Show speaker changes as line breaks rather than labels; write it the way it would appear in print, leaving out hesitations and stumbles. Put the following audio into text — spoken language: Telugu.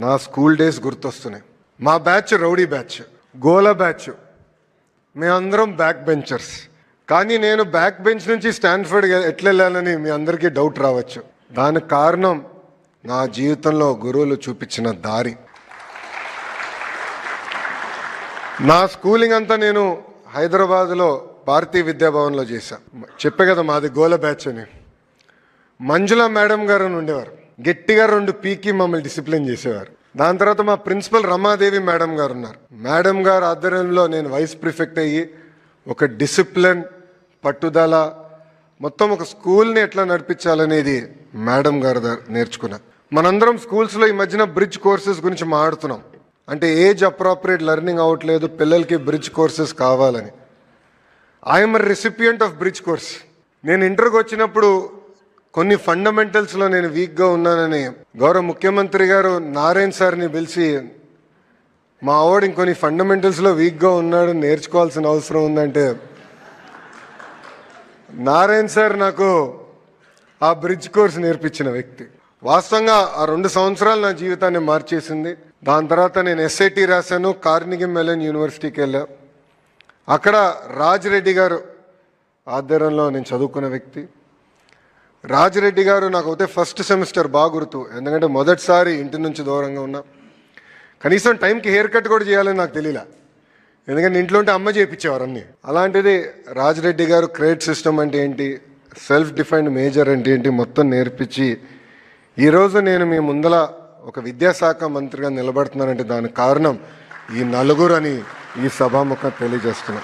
నా స్కూల్ డేస్ గుర్తొస్తున్నాయి. మా బ్యాచ్ రౌడీ బ్యాచ్, గోల బ్యాచ్. మేమందరం బ్యాక్ బెంచర్స్. కానీ నేను బ్యాక్ బెంచ్ నుంచి స్టాన్ఫర్డ్ ఎట్లా వెళ్ళాలని మీ అందరికీ డౌట్ రావచ్చు. దానికి కారణం నా జీవితంలో గురువులు చూపించిన దారి. నా స్కూలింగ్ అంతా నేను హైదరాబాద్లో భారతీయ విద్యాభవన్లో చేశా. చెప్పే కదా మాది గోల బ్యాచ్ అని. మంజుల మేడం గారు అని ఉండేవారు. గట్టిగా 2 పీకి మమ్మల్ని డిసిప్లిన్ చేసేవారు. దాని తర్వాత మా ప్రిన్సిపల్ రమాదేవి మేడం గారు ఉన్నారు. మేడం గారు ఆధ్వర్యంలో నేను వైస్ ప్రిఫెక్ట్ అయ్యి ఒక డిసిప్లిన్, పట్టుదల, మొత్తం ఒక స్కూల్ని ఎట్లా నడిపించాలనేది మేడం గారు నేర్చుకున్నా. మనందరం స్కూల్స్లో ఈ మధ్యన బ్రిడ్జ్ కోర్సెస్ గురించి మాట్లాడుతున్నాం. అంటే ఏజ్ అప్రాప్రియేట్ లెర్నింగ్ అవ్వట్లేదు, పిల్లలకి బ్రిడ్జ్ కోర్సెస్ కావాలని. I'm recipient of bridge course. నేను ఇంటర్కి వచ్చినప్పుడు కొన్ని ఫండమెంటల్స్లో నేను వీక్గా ఉన్నానని గౌరవ ముఖ్యమంత్రి గారు నారాయణ్ సార్ని పిలిచి, మా ఆవిడ ఇంకొన్ని ఫండమెంటల్స్లో వీక్గా ఉన్నాడు, నేర్చుకోవాల్సిన అవసరం ఉందంటే నారాయణ్ సార్ నాకు ఆ బ్రిడ్జ్ కోర్స్ నేర్పించిన వ్యక్తి. వాస్తవంగా ఆ 2 సంవత్సరాలు నా జీవితాన్ని మార్చేసింది. దాని తర్వాత నేను SIT రాశాను, కార్నిగీ మెలన్ యూనివర్సిటీకి వెళ్ళా. అక్కడ రాజ్ రెడ్డి గారు ఆధ్వర్యంలో నేను చదువుకున్న వ్యక్తి. రాజ్ రెడ్డి గారు నాకు అయితే ఫస్ట్ సెమిస్టర్ బాగా గుర్తు, ఎందుకంటే మొదటిసారి ఇంటి నుంచి దూరంగా ఉన్నా. కనీసం టైంకి హెయిర్ కట్ కూడా చేయాలని నాకు తెలియలే, ఎందుకంటే ఇంట్లో ఉంటే అమ్మ చేయించేవారు అన్నీ. అలాంటిది రాజ్ రెడ్డి గారు క్రెడిట్ సిస్టమ్ అంటే ఏంటి, సెల్ఫ్ డిఫైన్డ్ మేజర్ అంటే ఏంటి మొత్తం నేర్పించి ఈరోజు నేను మీ ముందల ఒక విద్యాశాఖ మంత్రిగా నిలబడుతున్నానంటే దానికి కారణం ఈ నలుగురు అని ఈ సభాముఖంగా తెలియజేస్తున్నా.